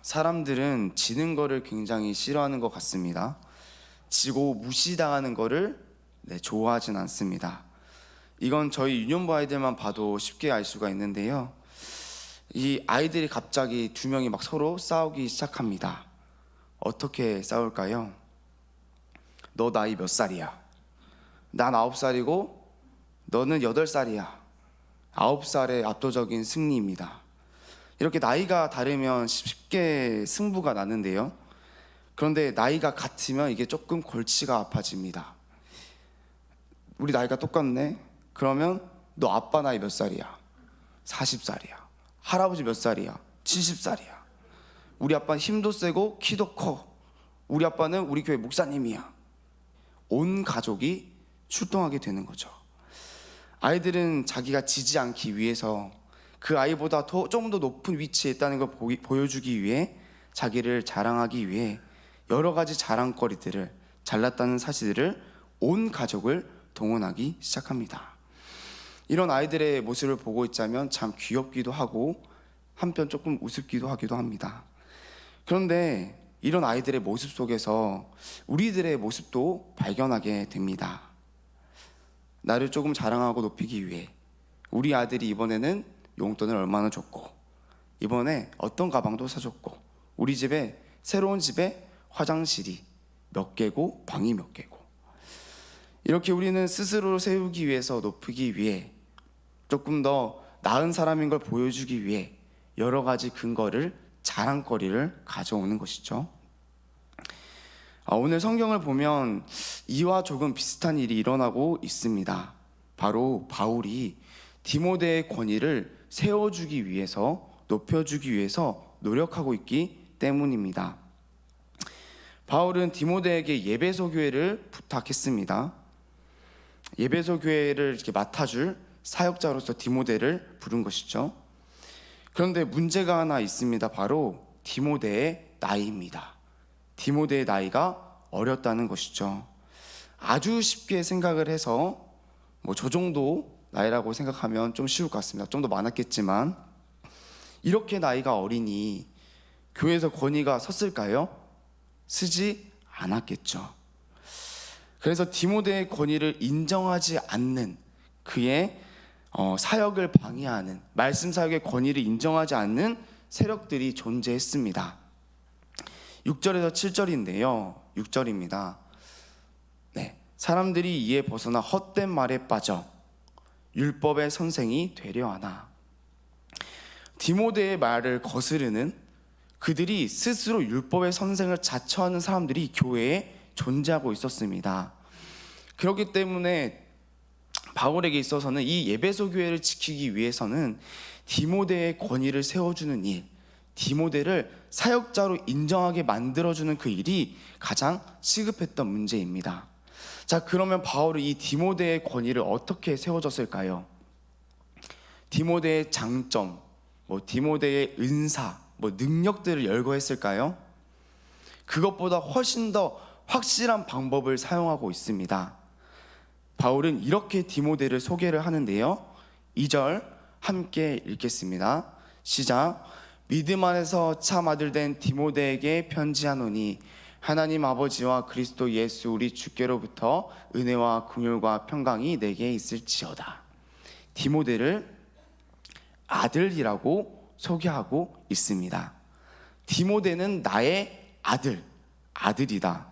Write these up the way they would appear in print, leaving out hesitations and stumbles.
사람들은 지는 거를 굉장히 싫어하는 것 같습니다. 지고 무시당하는 거를 좋아하진 않습니다. 이건 저희 유년부 아이들만 봐도 쉽게 알 수가 있는데요. 이 아이들이 갑자기 두 명이 막 서로 싸우기 시작합니다. 어떻게 싸울까요? 너 나이 몇 살이야? 난 9살이고 너는 8살이야. 9살의 압도적인 승리입니다. 이렇게 나이가 다르면 쉽게 승부가 나는데요. 그런데 나이가 같으면 이게 조금 골치가 아파집니다. 우리 나이가 똑같네? 그러면 너 아빠 나이 몇 살이야? 40살이야. 할아버지 몇 살이야? 70살이야. 우리 아빠는 힘도 세고 키도 커. 우리 아빠는 우리 교회 목사님이야. 온 가족이 출동하게 되는 거죠. 아이들은 자기가 지지 않기 위해서 그 아이보다 좀 더 높은 위치에 있다는 걸 보여주기 위해, 자기를 자랑하기 위해 여러 가지 자랑거리들을, 잘났다는 사실들을 온 가족을 동원하기 시작합니다. 이런 아이들의 모습을 보고 있자면 참 귀엽기도 하고 한편 조금 우습기도 하기도 합니다. 그런데 이런 아이들의 모습 속에서 우리들의 모습도 발견하게 됩니다. 나를 조금 자랑하고 높이기 위해 우리 아들이 이번에는 용돈을 얼마나 줬고, 이번에 어떤 가방도 사줬고, 우리 집에 새로운 집에 화장실이 몇 개고 방이 몇 개고, 이렇게 우리는 스스로를 세우기 위해서, 높이기 위해, 조금 더 나은 사람인 걸 보여주기 위해 여러 가지 근거를, 자랑거리를 가져오는 것이죠. 오늘 성경을 보면 이와 조금 비슷한 일이 일어나고 있습니다. 바로 바울이 디모데의 권위를 세워주기 위해서, 높여주기 위해서 노력하고 있기 때문입니다. 바울은 디모데에게 예배소 교회를 부탁했습니다. 예배소 교회를 이렇게 맡아줄 사역자로서 디모데를 부른 것이죠. 그런데 문제가 하나 있습니다. 바로 디모데의 나이입니다. 디모데의 나이가 어렸다는 것이죠. 아주 쉽게 생각을 해서 저 정도 나이라고 생각하면 좀 쉬울 것 같습니다. 좀 더 많았겠지만, 이렇게 나이가 어리니 교회에서 권위가 섰을까요? 서지 않았겠죠. 그래서 디모데의 권위를 인정하지 않는, 그의 사역을 방해하는, 말씀 사역의 권위를 인정하지 않는 세력들이 존재했습니다. 6절에서 7절인데요 6절입니다. 사람들이 이에 벗어나 헛된 말에 빠져 율법의 선생이 되려 하나. 디모데의 말을 거스르는, 그들이 스스로 율법의 선생을 자처하는 사람들이 교회에 존재하고 있었습니다. 그렇기 때문에 바울에게 있어서는 이 예배소 교회를 지키기 위해서는 디모데의 권위를 세워주는 일, 디모데를 사역자로 인정하게 만들어주는 그 일이 가장 시급했던 문제입니다. 자, 그러면 바울은 이 디모데의 권위를 어떻게 세워줬을까요? 디모데의 장점, 디모데의 은사, 능력들을 열거했을까요? 그것보다 훨씬 더 확실한 방법을 사용하고 있습니다. 바울은 이렇게 디모데를 소개를 하는데요 2절 함께 읽겠습니다. 시작. 믿음 안에서 참 아들 된 디모데에게 편지하노니 하나님 아버지와 그리스도 예수 우리 주께로부터 은혜와 긍휼과 평강이 내게 있을지어다. 디모데를 아들이라고 소개하고 있습니다. 디모데는 나의 아들이다.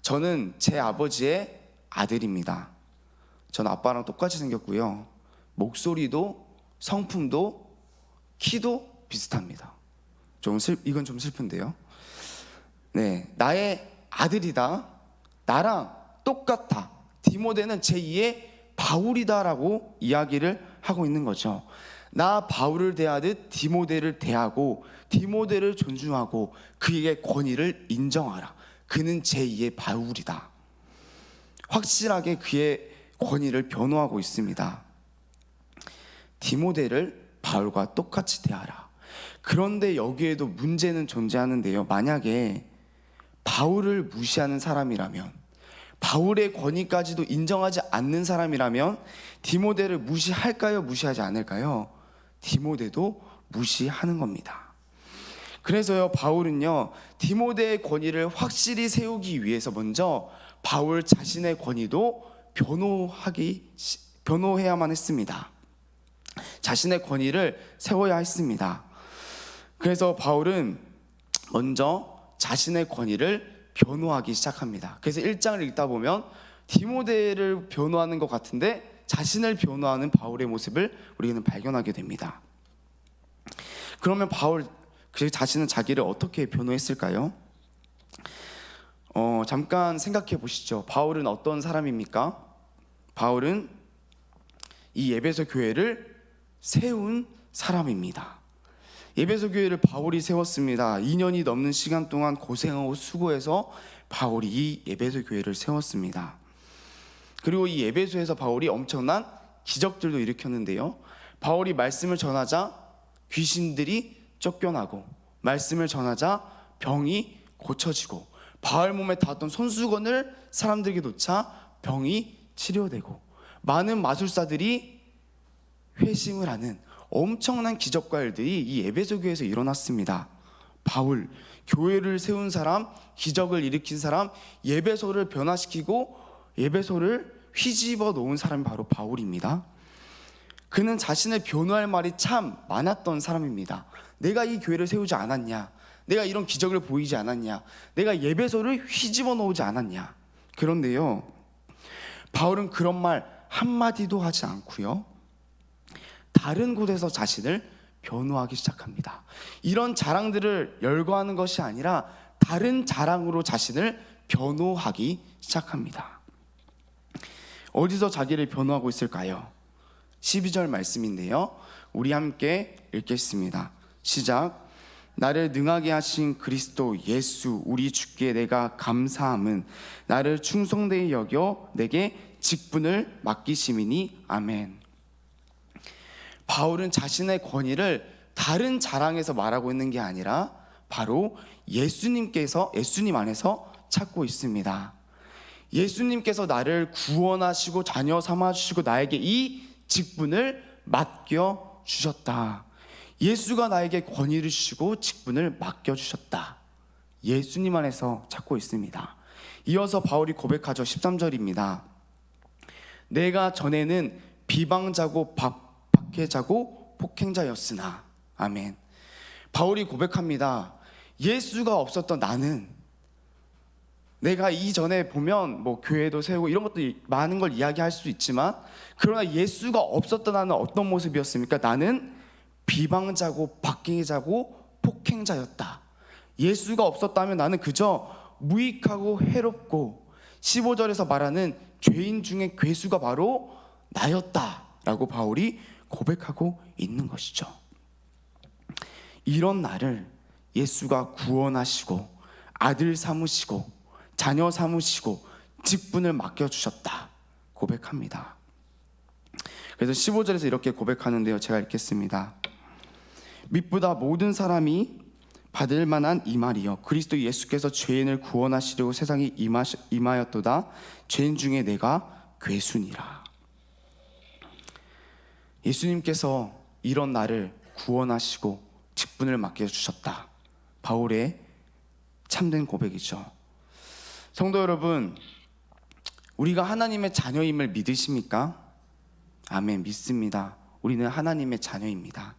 저는 제 아버지의 아들입니다. 저는 아빠랑 똑같이 생겼고요, 목소리도 성품도 키도 비슷합니다. 이건 좀 슬픈데요. 나의 아들이다. 나랑 똑같아. 디모데는 제2의 바울이다라고 이야기를 하고 있는 거죠. 나 바울을 대하듯 디모데를 대하고, 디모데를 존중하고 그에게 권위를 인정하라. 그는 제2의 바울이다. 확실하게 그의 권위를 변호하고 있습니다. 디모데를 바울과 똑같이 대하라. 그런데 여기에도 문제는 존재하는데요, 만약에 바울을 무시하는 사람이라면, 바울의 권위까지도 인정하지 않는 사람이라면 디모데를 무시할까요? 무시하지 않을까요? 디모데도 무시하는 겁니다. 그래서요, 바울은요, 디모데의 권위를 확실히 세우기 위해서 먼저 바울 자신의 권위도 변호해야만 했습니다. 자신의 권위를 세워야 했습니다. 그래서 바울은 먼저 자신의 권위를 변호하기 시작합니다. 그래서 1장을 읽다 보면 디모데를 변호하는 것 같은데 자신을 변호하는 바울의 모습을 우리는 발견하게 됩니다. 그러면 바울 자신은 자기를 어떻게 변호했을까요? 잠깐 생각해 보시죠. 바울은 어떤 사람입니까? 바울은 이 에베소 교회를 세운 사람입니다. 에베소 교회를 바울이 세웠습니다. 2년이 넘는 시간 동안 고생하고 수고해서 바울이 이 에베소 교회를 세웠습니다. 그리고 이 에베소에서 바울이 엄청난 기적들도 일으켰는데요, 바울이 말씀을 전하자 귀신들이 쫓겨나고, 말씀을 전하자 병이 고쳐지고, 바울 몸에 닿았던 손수건을 사람들에게 놓자 병이 치료되고, 많은 마술사들이 회심을 하는 엄청난 기적과 일들이 이 에베소 교회에서 일어났습니다. 바울, 교회를 세운 사람, 기적을 일으킨 사람, 에베소를 변화시키고 에베소를 휘집어 놓은 사람이 바로 바울입니다. 그는 자신을 변호할 말이 참 많았던 사람입니다. 내가 이 교회를 세우지 않았냐, 내가 이런 기적을 보이지 않았냐, 내가 에베소를 휘집어 놓지 않았냐. 그런데요, 바울은 그런 말 한마디도 하지 않고요, 다른 곳에서 자신을 변호하기 시작합니다. 이런 자랑들을 열거하는 것이 아니라 다른 자랑으로 자신을 변호하기 시작합니다. 어디서 자기를 변호하고 있을까요? 12절 말씀인데요, 우리 함께 읽겠습니다. 시작. 나를 능하게 하신 그리스도 예수 우리 주께 내가 감사함은 나를 충성되이 여겨 내게 직분을 맡기심이니 아멘. 바울은 자신의 권위를 다른 자랑에서 말하고 있는 게 아니라 바로 예수님 안에서 찾고 있습니다. 예수님께서 나를 구원하시고 자녀 삼아주시고 나에게 이 직분을 맡겨주셨다. 예수가 나에게 권위를 주시고 직분을 맡겨주셨다. 예수님 안에서 찾고 있습니다. 이어서 바울이 고백하죠. 13절입니다. 내가 전에는 비방자고 박해자고 폭행자였으나 아멘. 바울이 고백합니다. 예수가 없었던 나는, 내가 이전에 보면 교회도 세우고 이런 것도 많은 걸 이야기할 수 있지만, 그러나 예수가 없었던 나는 어떤 모습이었습니까? 나는 비방자고 박해자고 폭행자였다. 예수가 없었다면 나는 그저 무익하고 해롭고 15절에서 말하는 죄인 중에 괴수가 바로 나였다라고 바울이 고백하고 있는 것이죠. 이런 나를 예수가 구원하시고 아들 삼으시고 자녀 삼으시고 직분을 맡겨주셨다 고백합니다. 그래서 15절에서 이렇게 고백하는데요, 제가 읽겠습니다. 밑보다 모든 사람이 받을 만한 이 말이요, 그리스도 예수께서 죄인을 구원하시려고 세상에 임하였도다. 죄인 중에 내가 괴순이라. 예수님께서 이런 나를 구원하시고 직분을 맡겨주셨다. 바울의 참된 고백이죠. 성도 여러분, 우리가 하나님의 자녀임을 믿으십니까? 아멘, 믿습니다. 우리는 하나님의 자녀입니다.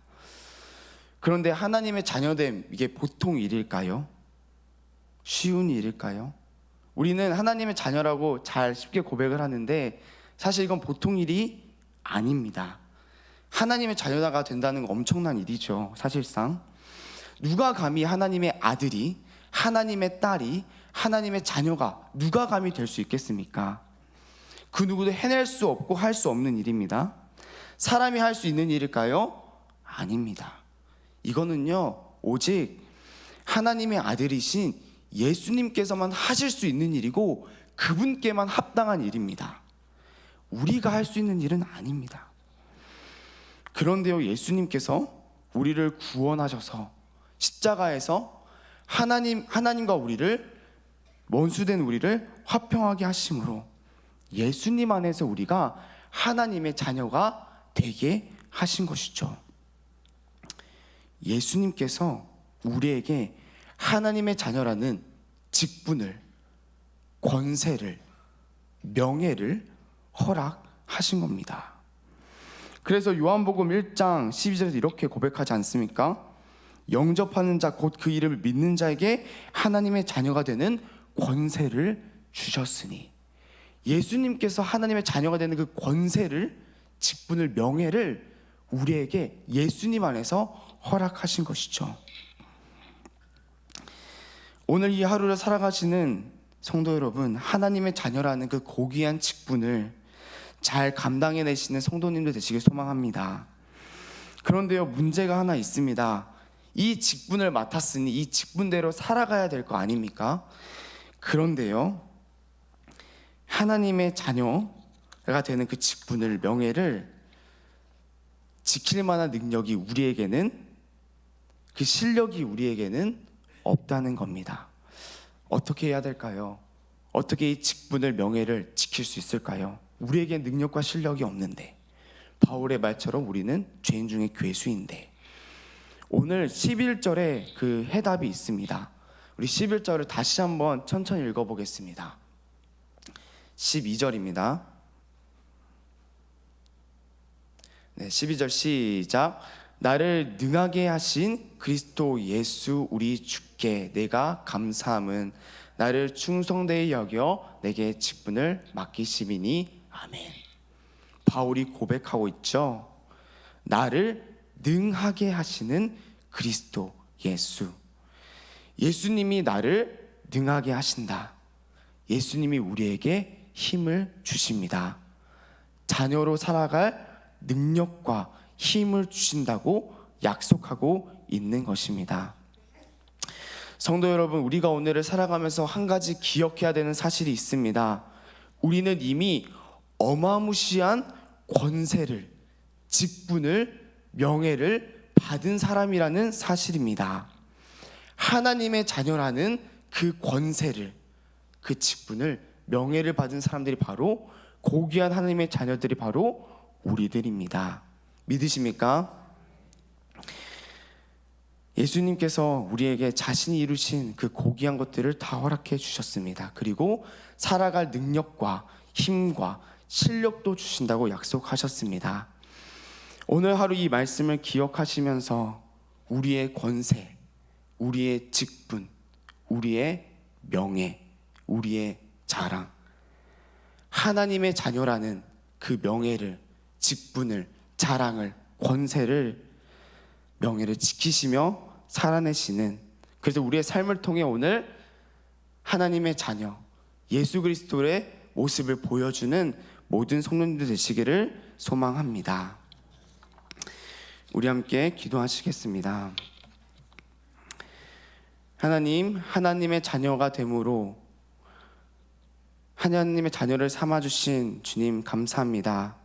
그런데 하나님의 자녀됨, 이게 보통 일일까요? 쉬운 일일까요? 우리는 하나님의 자녀라고 잘 쉽게 고백을 하는데 사실 이건 보통 일이 아닙니다. 하나님의 자녀가 된다는 건 엄청난 일이죠. 사실상 누가 감히 하나님의 아들이, 하나님의 딸이, 하나님의 자녀가 누가 감히 될 수 있겠습니까? 그 누구도 해낼 수 없고 할 수 없는 일입니다. 사람이 할 수 있는 일일까요? 아닙니다. 이거는요, 오직 하나님의 아들이신 예수님께서만 하실 수 있는 일이고 그분께만 합당한 일입니다. 우리가 할 수 있는 일은 아닙니다. 그런데요, 예수님께서 우리를 구원하셔서 십자가에서 하나님과 우리를, 원수된 우리를 화평하게 하심으로 예수님 안에서 우리가 하나님의 자녀가 되게 하신 것이죠. 예수님께서 우리에게 하나님의 자녀라는 직분을, 권세를, 명예를 허락하신 겁니다. 그래서 요한복음 1장 12절에서 이렇게 고백하지 않습니까? 영접하는 자 곧 그 이름을 믿는 자에게 하나님의 자녀가 되는 권세를 주셨으니, 예수님께서 하나님의 자녀가 되는 그 권세를, 직분을, 명예를 우리에게 예수님 안에서 허락하신 것이죠. 오늘 이 하루를 살아가시는 성도 여러분, 하나님의 자녀라는 그 고귀한 직분을 잘 감당해내시는 성도님들 되시길 소망합니다. 그런데요, 문제가 하나 있습니다. 이 직분을 맡았으니 이 직분대로 살아가야 될 거 아닙니까? 그런데요, 하나님의 자녀가 되는 그 직분을, 명예를 지킬 만한 능력이 우리에게는, 그 실력이 우리에게는 없다는 겁니다. 어떻게 해야 될까요? 어떻게 이 직분을, 명예를 지킬 수 있을까요? 우리에게 능력과 실력이 없는데, 바울의 말처럼 우리는 죄인 중에 괴수인데. 오늘 11절에 그 해답이 있습니다. 우리 11절을 다시 한번 천천히 읽어보겠습니다. 12절입니다. 네, 12절 시작. 나를 능하게 하신 그리스도 예수 우리 주께 내가 감사함은 나를 충성되이 여겨 내게 직분을 맡기심이니 아멘. 바울이 고백하고 있죠. 나를 능하게 하시는 그리스도 예수. 예수님이 나를 능하게 하신다. 예수님이 우리에게 힘을 주십니다. 자녀로 살아갈 능력과 힘을 주신다고 약속하고 있는 것입니다. 성도 여러분, 우리가 오늘을 살아가면서 한 가지 기억해야 되는 사실이 있습니다. 우리는 이미 어마무시한 권세를, 직분을, 명예를 받은 사람이라는 사실입니다. 하나님의 자녀라는 그 권세를, 그 직분을, 명예를 받은 사람들이 바로, 고귀한 하나님의 자녀들이 바로 우리들입니다. 믿으십니까? 예수님께서 우리에게 자신이 이루신 그 고귀한 것들을 다 허락해 주셨습니다. 그리고 살아갈 능력과 힘과 실력도 주신다고 약속하셨습니다. 오늘 하루 이 말씀을 기억하시면서 우리의 권세, 우리의 직분, 우리의 명예, 우리의 자랑, 하나님의 자녀라는 그 명예를, 직분을, 자랑을, 권세를, 명예를 지키시며 살아내시는, 그래서 우리의 삶을 통해 오늘 하나님의 자녀 예수 그리스도의 모습을 보여주는 모든 성도님들 되시기를 소망합니다. 우리 함께 기도하시겠습니다. 하나님, 하나님의 자녀가 됨으로 하나님의 자녀를 삼아주신 주님 감사합니다.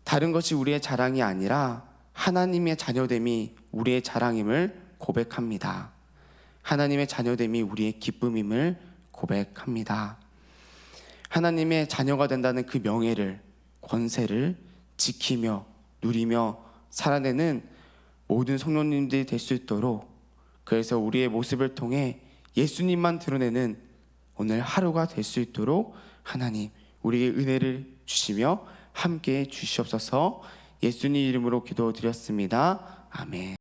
다른 것이 우리의 자랑이 아니라 하나님의 자녀됨이 우리의 자랑임을 고백합니다. 하나님의 자녀됨이 우리의 기쁨임을 고백합니다. 하나님의 자녀가 된다는 그 명예를, 권세를 지키며 누리며 살아내는 모든 성도님들이 될 수 있도록, 그래서 우리의 모습을 통해 예수님만 드러내는 오늘 하루가 될 수 있도록 하나님 우리에게 은혜를 주시며 함께 주시옵소서. 예수님 이름으로 기도드렸습니다. 아멘.